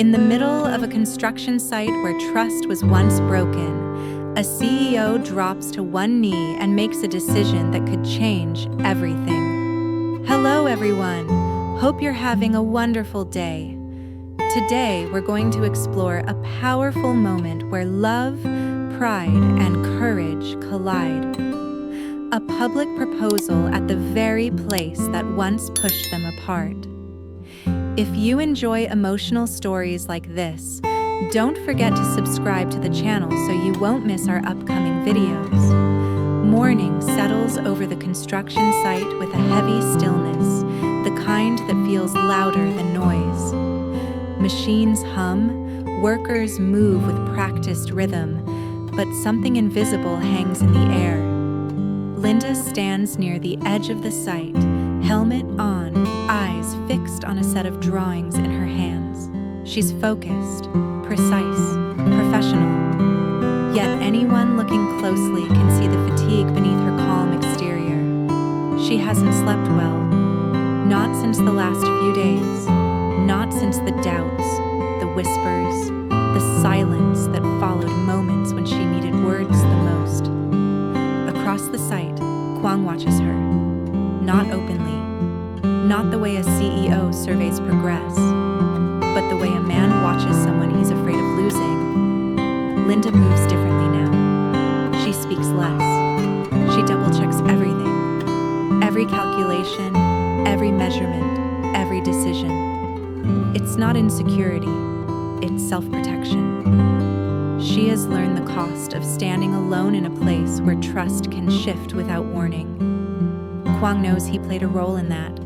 In the middle of a construction site where trust was once broken, a CEO drops to one knee and makes a decision that could change everything. Hello, everyone. Hope you're having a wonderful day. Today, we're going to explore a powerful moment where love, pride, and courage collide. A public proposal at the very place that once pushed them apart. If you enjoy emotional stories like this, don't forget to subscribe to the channel so you won't miss our upcoming videos. Morning settles over the construction site with a heavy stillness, the kind that feels louder than noise. Machines hum, workers move with practiced rhythm, but something invisible hangs in the air. Linda stands near the edge of the site, helmet on, eyes fixed on a set of drawings in her hands. She's focused, precise, professional. Yet anyone looking closely can see the fatigue beneath her calm exterior. She hasn't slept well. Not since the last few days. Not since the doubts, the whispers, the silence that followed moments when she needed words the most. Across the site, Quang watches her. Not openly. Not the way a CEO surveys progress, but the way a man watches someone he's afraid of losing. Linda moves differently now. She speaks less. She double-checks everything. Every calculation, every measurement, every decision. It's not insecurity, it's self-protection. She has learned the cost of standing alone in a place where trust can shift without warning. Quang knows he played a role in that.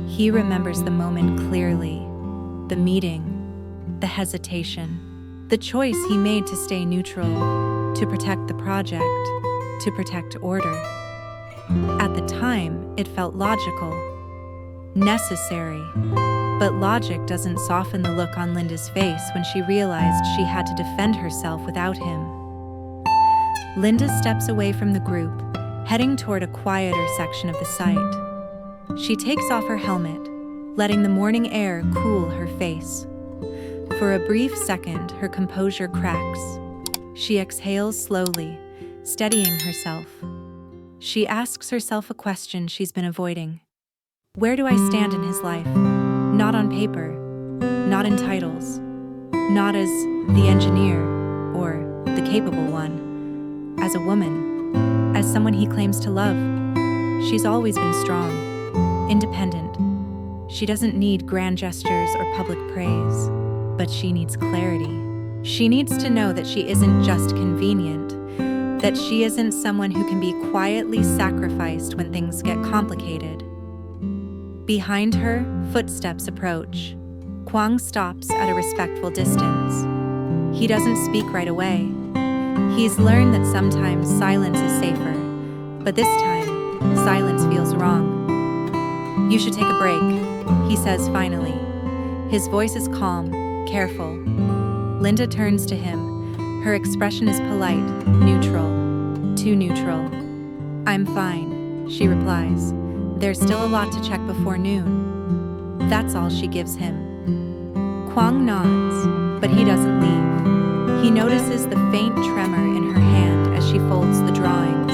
He remembers the moment clearly, the meeting, the hesitation, the choice he made to stay neutral, to protect the project, to protect order. At the time, it felt logical, necessary, but logic doesn't soften the look on Linda's face when she realized she had to defend herself without him. Linda steps away from the group, heading toward a quieter section of the site. She takes off her helmet, letting the morning air cool her face. For a brief second, her composure cracks. She exhales slowly, steadying herself. She asks herself a question she's been avoiding. Where do I stand in his life? Not on paper, not in titles, not as the engineer or the capable one. As a woman, as someone he claims to love. She's always been strong, independent. She doesn't need grand gestures or public praise, but she needs clarity. She needs to know that she isn't just convenient, that she isn't someone who can be quietly sacrificed when things get complicated. Behind her, footsteps approach. Quang stops at a respectful distance. He doesn't speak right away. He's learned that sometimes silence is safer, but this time, silence feels wrong. You should take a break, he says finally. His voice is calm, careful. Linda turns to him. Her expression is polite, neutral, too neutral. I'm fine, she replies. There's still a lot to check before noon. That's all she gives him. Quang nods, but he doesn't leave. He notices the faint tremor in her hand as she folds the drawings.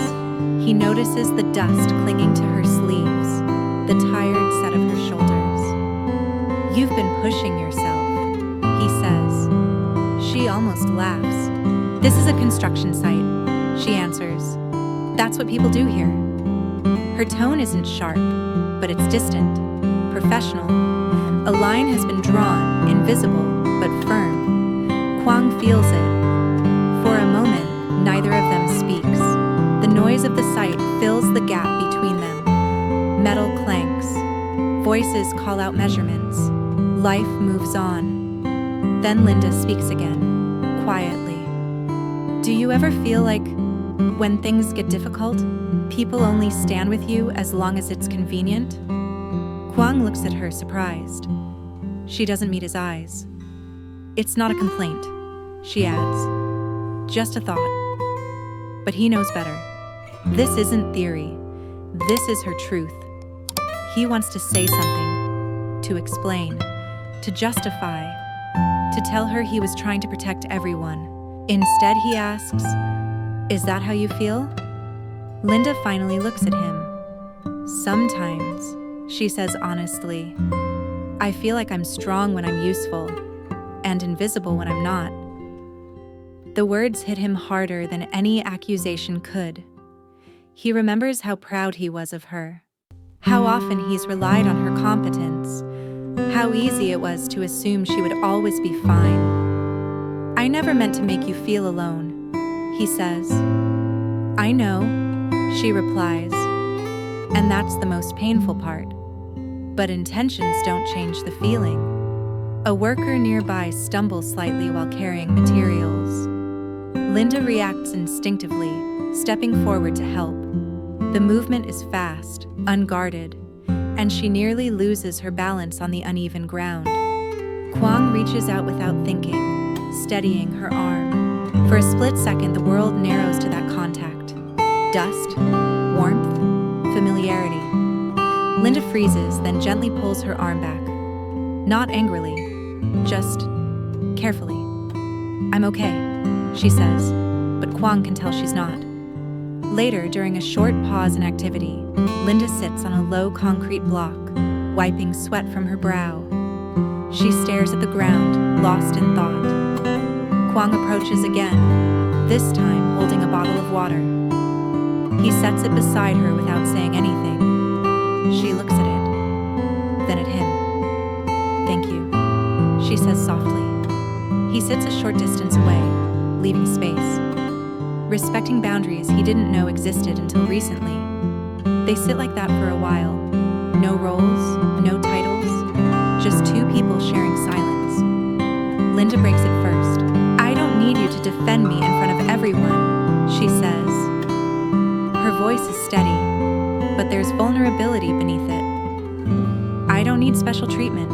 He notices the dust clinging to her sleeves, the tired set of her shoulders. You've been pushing yourself, he says. She almost laughs. This is a construction site, she answers. That's what people do here. Her tone isn't sharp, but it's distant, professional. A line has been drawn, invisible, but firm. Quang feels it. For a moment, neither of them speaks. The noise of the site fills the gap between them. Metal clanks. Voices call out measurements. Life moves on. Then Linda speaks again, quietly. Do you ever feel like, when things get difficult, people only stand with you as long as it's convenient? Quang looks at her, surprised. She doesn't meet his eyes. It's not a complaint, she adds. Just a thought. But he knows better. This isn't theory. This is her truth. He wants to say something, to explain, to justify, to tell her he was trying to protect everyone. Instead, he asks, "Is that how you feel?" Linda finally looks at him. "Sometimes," she says honestly. "I feel like I'm strong when I'm useful, and invisible when I'm not." The words hit him harder than any accusation could. He remembers how proud he was of her, how often he's relied on her competence, how easy it was to assume she would always be fine. "I never meant to make you feel alone," he says. "I know," she replies, "and that's the most painful part. But intentions don't change the feeling." A worker nearby stumbles slightly while carrying materials. Linda reacts instinctively, stepping forward to help. The movement is fast, unguarded, and she nearly loses her balance on the uneven ground. Quang reaches out without thinking, steadying her arm. For a split second, the world narrows to that contact. Dust, warmth, familiarity. Linda freezes, then gently pulls her arm back. Not angrily, just carefully. "I'm okay," she says, but Quang can tell she's not. Later, during a short pause in activity, Linda sits on a low concrete block, wiping sweat from her brow. She stares at the ground, lost in thought. Quang approaches again, this time holding a bottle of water. He sets it beside her without saying anything. She looks at it, then at him. "Thank you," she says softly. He sits a short distance away, leaving space. Respecting boundaries he didn't know existed until recently. They sit like that for a while. No roles, no titles, just two people sharing silence. Linda breaks it first. "I don't need you to defend me in front of everyone," she says. Her voice is steady, but there's vulnerability beneath it. "I don't need special treatment.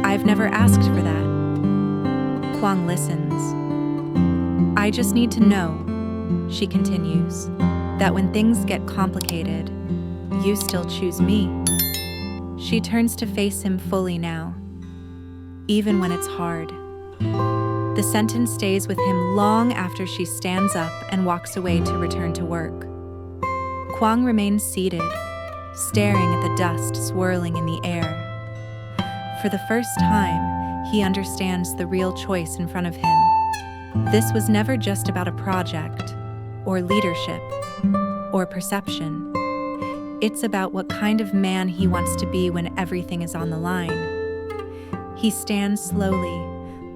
I've never asked for that." Quang listens. "I just need to know," she continues, "that when things get complicated, you still choose me." She turns to face him fully now, even when it's hard. The sentence stays with him long after she stands up and walks away to return to work. Quang remains seated, staring at the dust swirling in the air. For the first time, he understands the real choice in front of him. This was never just about a project, or leadership, or perception. It's about what kind of man he wants to be when everything is on the line. He stands slowly,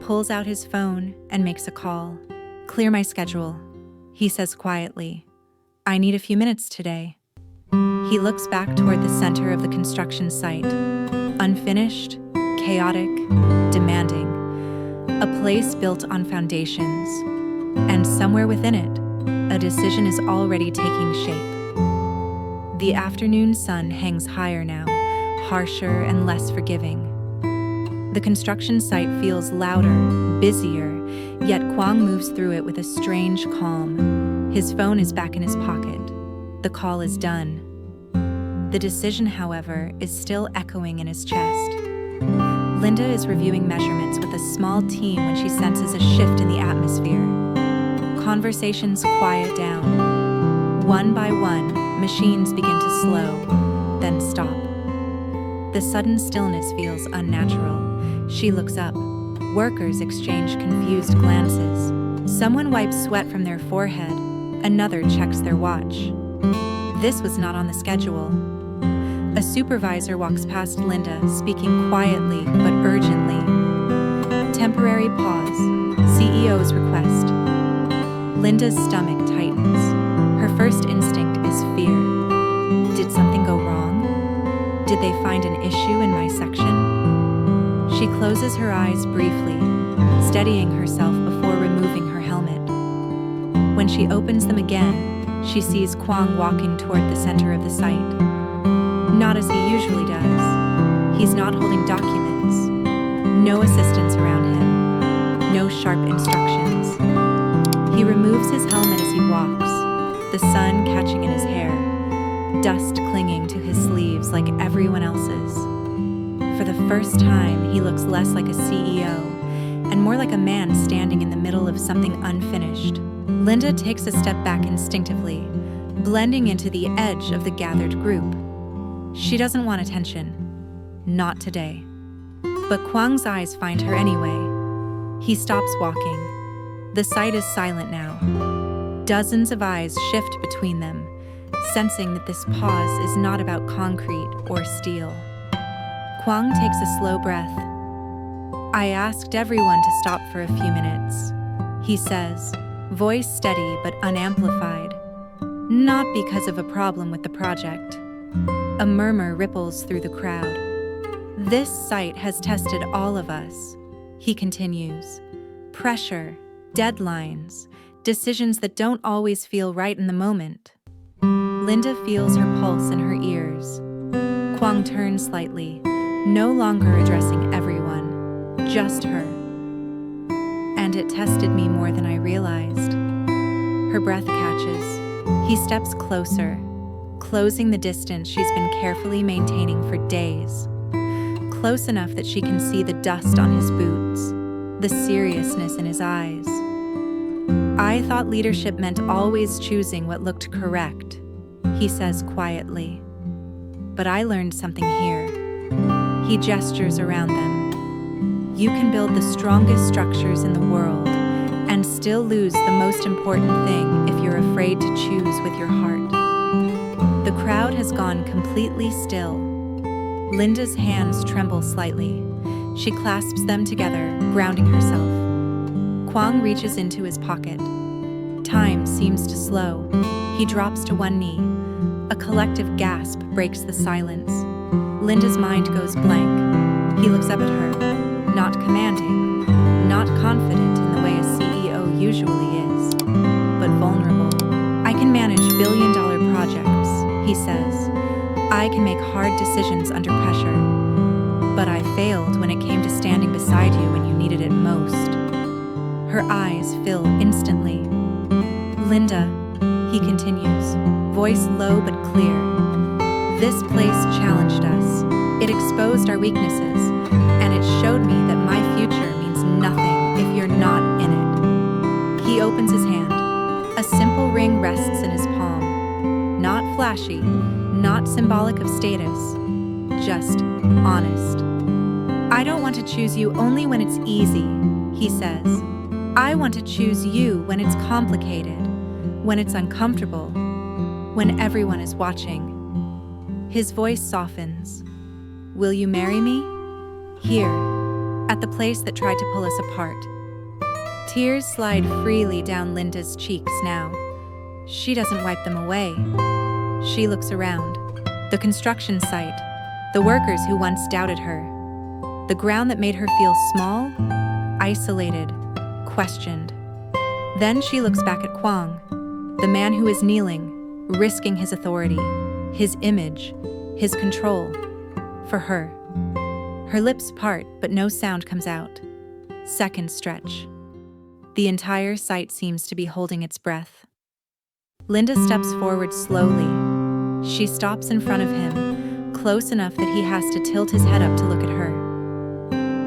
pulls out his phone, and makes a call. "Clear my schedule," he says quietly. "I need a few minutes today." He looks back toward the center of the construction site. Unfinished, chaotic, demanding. A place built on foundations. And somewhere within it, a decision is already taking shape. The afternoon sun hangs higher now, harsher and less forgiving. The construction site feels louder, busier, yet Quang moves through it with a strange calm. His phone is back in his pocket. The call is done. The decision, however, is still echoing in his chest. Linda is reviewing measurements with a small team when she senses a shift in the atmosphere. Conversations quiet down. One by one, machines begin to slow, then stop. The sudden stillness feels unnatural. She looks up. Workers exchange confused glances. Someone wipes sweat from their forehead. Another checks their watch. This was not on the schedule. A supervisor walks past Linda, speaking quietly but urgently. Temporary pause. CEO's request. Linda's stomach tightens. Her first instinct is fear. Did something go wrong? Did they find an issue in my section? She closes her eyes briefly, steadying herself before removing her helmet. When she opens them again, she sees Quang walking toward the center of the site. Not as he usually does. He's not holding documents. No assistants around him. No sharp instructions. He removes his helmet as he walks, the sun catching in his hair, dust clinging to his sleeves like everyone else's. For the first time, he looks less like a CEO and more like a man standing in the middle of something unfinished. Linda takes a step back instinctively, blending into the edge of the gathered group. She doesn't want attention. Not today. But Quang's eyes find her anyway. He stops walking. The site is silent now. Dozens of eyes shift between them, sensing that this pause is not about concrete or steel. Quang takes a slow breath. I asked everyone to stop for a few minutes, he says, voice steady but unamplified. Not because of a problem with the project. A murmur ripples through the crowd. This site has tested all of us, he continues. Pressure, deadlines, decisions that don't always feel right in the moment. Linda feels her pulse in her ears. Quang turns slightly, no longer addressing everyone, just her. And it tested me more than I realized. Her breath catches. He steps closer, closing the distance she's been carefully maintaining for days. Close enough that she can see the dust on his boots, the seriousness in his eyes. I thought leadership meant always choosing what looked correct, he says quietly. But I learned something here. He gestures around them. You can build the strongest structures in the world and still lose the most important thing if you're afraid to choose with your heart. The crowd has gone completely still. Linda's hands tremble slightly. She clasps them together, grounding herself. Quang reaches into his pocket. Time seems to slow. He drops to one knee. A collective gasp breaks the silence. Linda's mind goes blank. He looks up at her, not commanding, not confident in the way a CEO usually is, but vulnerable. I can manage billion-dollar projects, he says. I can make hard decisions under pressure. But I failed when it came to standing beside you when you needed it most. Her eyes fill instantly. Linda, he continues, voice low but clear. This place challenged us. It exposed our weaknesses, and it showed me that my future means nothing if you're not in it. He opens his hand. A simple ring rests in his palm. Not flashy, not symbolic of status, just honest. I don't want to choose you only when it's easy, he says. I want to choose you when it's complicated, when it's uncomfortable, when everyone is watching. His voice softens. Will you marry me? Here, at the place that tried to pull us apart. Tears slide freely down Linda's cheeks now. She doesn't wipe them away. She looks around. The construction site, the workers who once doubted her, the ground that made her feel small, isolated, questioned. Then she looks back at Quang, the man who is kneeling, risking his authority, his image, his control, for her. Her lips part, but no sound comes out. Seconds stretch. The entire site seems to be holding its breath. Linda steps forward slowly. She stops in front of him, close enough that he has to tilt his head up to look at her.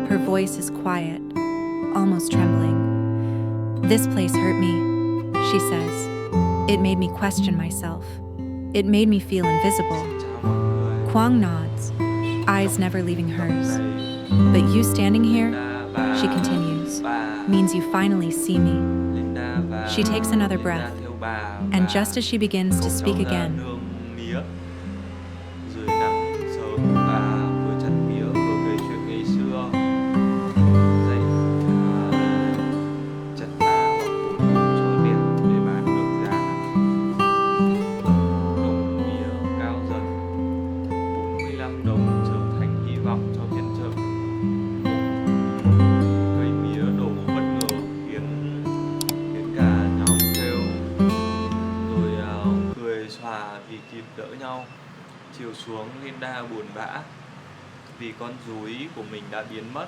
Her voice is quiet, almost trembling. This place hurt me, she says. It made me question myself. It made me feel invisible. Quang nods, eyes never leaving hers. But you standing here, she continues, means you finally see me. She takes another breath, and just as she begins to speak again, chiều xuống Linda buồn bã vì con rúi của mình đã biến mất.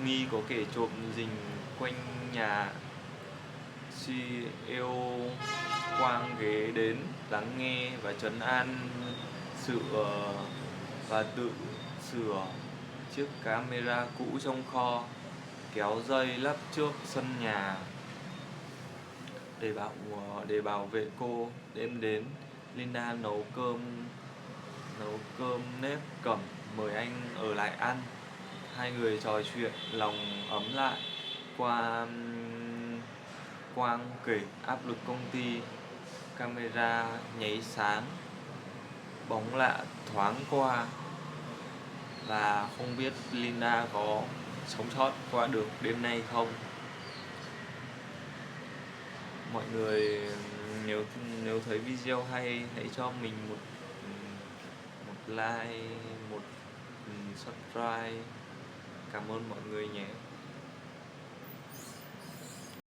Nghi có kẻ trộm rình quanh nhà. CEO Quang ghé đến lắng nghe và trấn an và tự sửa chiếc camera cũ trong kho. kéo dây lắp trước sân nhà để bảo vệ cô. Đêm đến, Linda nấu cơm nếp cẩm mời anh ở lại ăn. Hai người trò chuyện lòng ấm lại. Quang kể áp lực công ty, camera nháy sáng, bóng lạ thoáng qua, và không biết Linda có sống sót qua được đêm nay không. Mọi người, nếu nếu thấy video hay, hãy cho mình một like, một subscribe. Cảm ơn mọi người nhé.